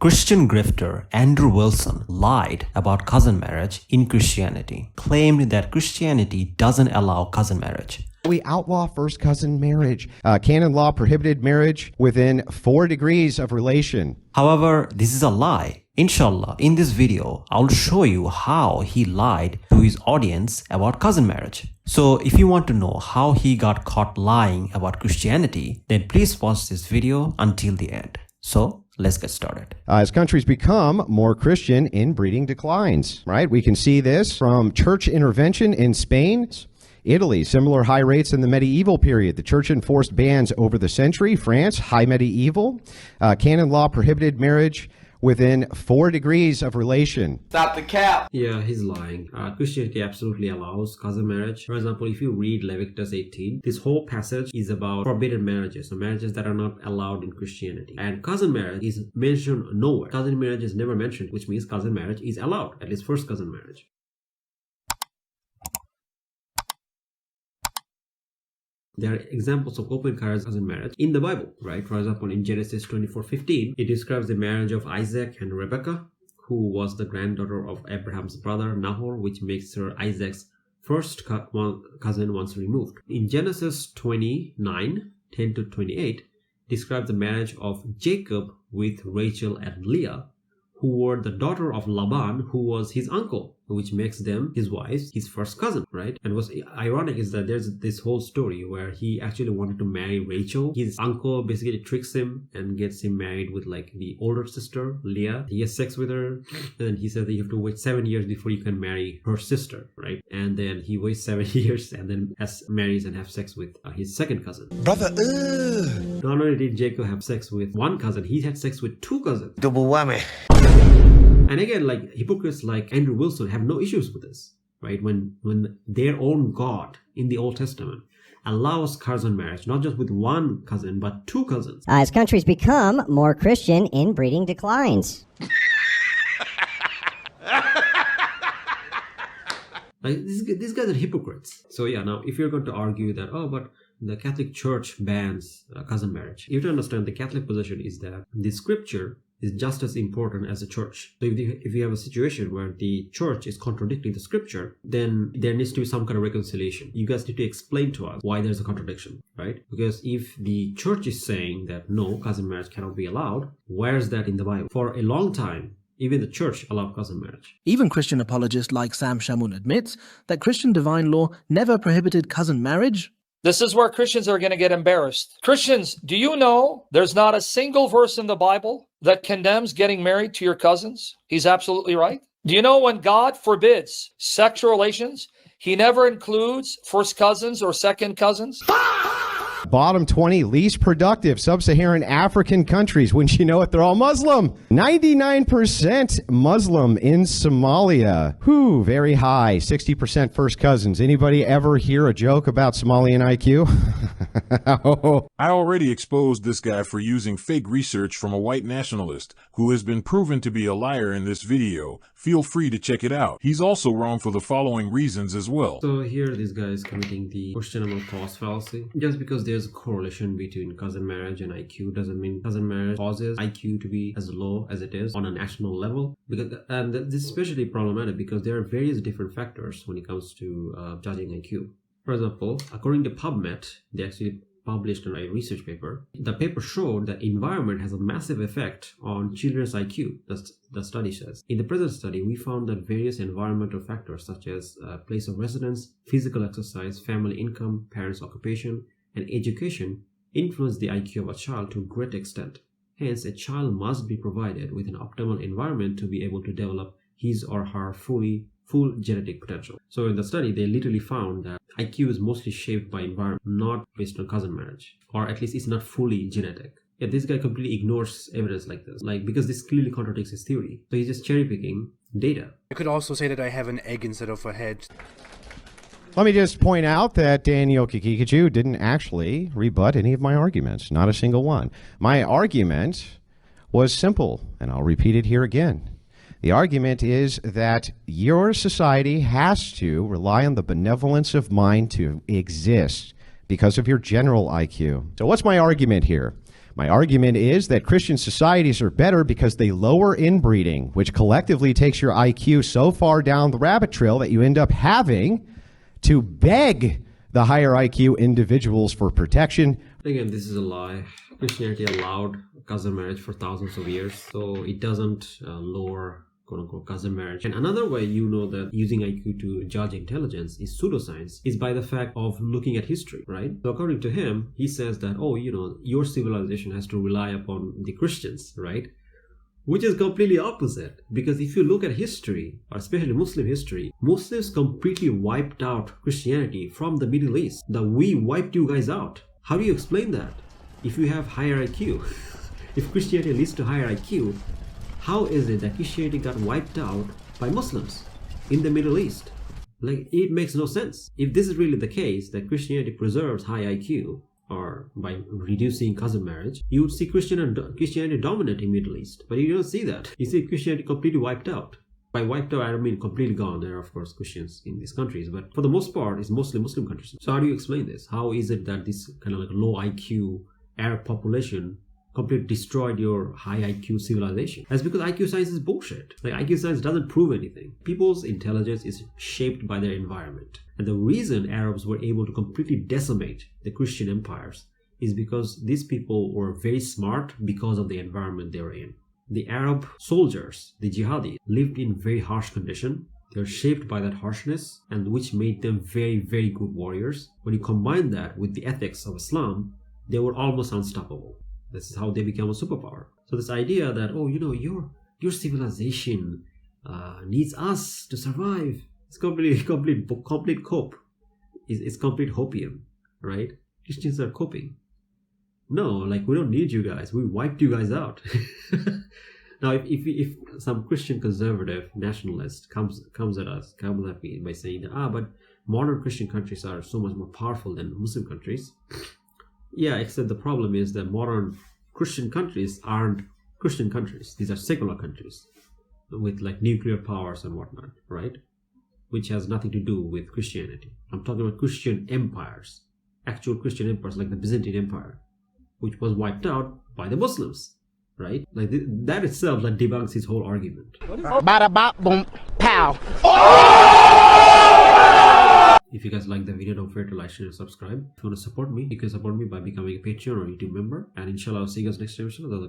Christian grifter Andrew Wilson lied about cousin marriage in Christianity, claimed that Christianity doesn't allow cousin marriage. We outlaw first cousin marriage. Canon law prohibited marriage within 4 degrees of relation. However, this is a lie. Inshallah, in this video, I'll show you how he lied to his audience about cousin marriage. So if you want to know how he got caught lying about Christianity, then please watch this video until the end. So let's get started. As countries become more Christian, inbreeding declines, right? We can see this from church intervention in Spain. Italy, similar high rates in the medieval period. The church enforced bans over the century. France, high medieval. Canon law prohibited marriage within 4 degrees of relation. Stop the cap. Yeah, he's lying. Christianity absolutely allows cousin marriage. For example, if you read Leviticus 18, this whole passage is about forbidden marriages, so marriages that are not allowed in Christianity. And cousin marriage is mentioned nowhere. Cousin marriage is never mentioned, which means cousin marriage is allowed, at least first cousin marriage. There are examples of open cousin marriage in the Bible, right? For example, in Genesis 24:15, it describes the marriage of Isaac and Rebekah, who was the granddaughter of Abraham's brother Nahor, which makes her Isaac's first cousin once removed. In Genesis 29:10-28, describes the marriage of Jacob with Rachel and Leah, who were the daughter of Laban, who was his uncle, which makes them, his wives, his first cousin, right? And what's ironic is that there's this whole story where he actually wanted to marry Rachel. His uncle basically tricks him and gets him married with like the older sister, Leah. He has sex with her, and then he says that you have to wait 7 years before you can marry her sister, right? And then he waits 7 years and then marries and have sex with his second cousin. Brother, Not only did Jacob have sex with one cousin, he had sex with 2 cousins. double whammy. And again, like hypocrites like Andrew Wilson have no issues with this, right? When their own God in the Old Testament allows cousin marriage, not just with one cousin, but 2 cousins. As countries become more Christian, inbreeding declines. Like these guys are hypocrites. So yeah, now if you're going to argue that, oh, but the Catholic Church bans cousin marriage, you have to understand the Catholic position is that the scripture is just as important as the church. So if you have a situation where the church is contradicting the scripture, then there needs to be some kind of reconciliation. You guys need to explain to us why there's a contradiction, right? Because if the church is saying that no, cousin marriage cannot be allowed, where's that in the Bible? For a long time, even the church allowed cousin marriage. Even Christian apologist like Sam Shamoun admits that Christian divine law never prohibited cousin marriage. This is where Christians are going to get embarrassed. Christians, do you know there's not a single verse in the Bible that condemns getting married to your cousins? He's absolutely right. Do you know when God forbids sexual relations, he never includes first cousins or second cousins? Bottom 20 least productive sub-Saharan African countries. Wouldn't you know it, they're all Muslim. 99% Muslim in Somalia. Whew, very high. 60% first cousins. Anybody ever hear a joke about Somalian IQ? I already exposed this guy for using fake research from a white nationalist who has been proven to be a liar in this video. Feel free to check it out. He's also wrong for the following reasons as well. So here this guy is committing the questionable cause fallacy. Just because there's a correlation between cousin marriage and IQ doesn't mean cousin marriage causes IQ to be as low as it is on a national level. And this is especially problematic because there are various different factors when it comes to judging IQ. For example, according to PubMed, they actually published in a research paper. The paper showed that environment has a massive effect on children's IQ, the study says. In the present study, we found that various environmental factors such as place of residence, physical exercise, family income, parents' occupation, and education influence the IQ of a child to a great extent. Hence, a child must be provided with an optimal environment to be able to develop his or her full genetic potential. So in the study, they literally found that IQ is mostly shaped by environment, not based on cousin marriage, or at least it's not fully genetic. Yeah, this guy completely ignores evidence like this, because this clearly contradicts his theory. So he's just cherry picking data. You could also say that I have an egg instead of a head. Let me just point out that Daniel Kikikachu didn't actually rebut any of my arguments, not a single one. My argument was simple, and I'll repeat it here again. The argument is that your society has to rely on the benevolence of mind to exist because of your general IQ. So what's my argument here? My argument is that Christian societies are better because they lower inbreeding, which collectively takes your IQ so far down the rabbit trail that you end up having to beg the higher IQ individuals for protection. Again, this is a lie. Christianity allowed cousin marriage for thousands of years, so it doesn't lower quote-unquote cousin marriage. And another way you know that using IQ to judge intelligence is pseudoscience is by the fact of looking at history, right? So according to him, he says that, oh, your civilization has to rely upon the Christians, right? Which is completely opposite, because if you look at history, or especially Muslim history, Muslims completely wiped out Christianity from the Middle East. That we wiped you guys out. How do you explain that? If you have higher IQ, if Christianity leads to higher IQ, how is it that Christianity got wiped out by Muslims in the Middle East? Like, it makes no sense. If this is really the case, that Christianity preserves high IQ, or by reducing cousin marriage, you would see Christianity dominant in Middle East. But you don't see that. You see Christianity completely wiped out. By wiped out, I don't mean completely gone. There are, of course, Christians in these countries, but for the most part, it's mostly Muslim countries. So how do you explain this? How is it that this kind of like low IQ Arab population completely destroyed your high IQ civilization? That's because IQ science is bullshit. Like, IQ science doesn't prove anything. People's intelligence is shaped by their environment. And the reason Arabs were able to completely decimate the Christian empires is because these people were very smart because of the environment they were in. The Arab soldiers, the jihadi, lived in very harsh condition. They were shaped by that harshness, and which made them very, very good warriors. When you combine that with the ethics of Islam, they were almost unstoppable. This is how they became a superpower. So this idea that, oh, your civilization needs us to survive, it's complete cope. It's complete hopium, right? Christians are coping. No, like, we don't need you guys. We wiped you guys out. Now, if some Christian conservative nationalist comes at me by saying that, but modern Christian countries are so much more powerful than Muslim countries. Yeah, except the problem is that modern Christian countries aren't Christian countries. These are secular countries with like nuclear powers and whatnot, right? Which has nothing to do with Christianity. I'm talking about Christian empires, actual Christian empires like the Byzantine Empire, which was wiped out by the Muslims, right? Like that itself like debunks his whole argument. Bada bop boom pow. If you guys like the video, don't forget to like, share, and subscribe. If you want to support me, you can support me by becoming a Patreon or YouTube member. And inshallah, I'll see you guys next time. Inshallah,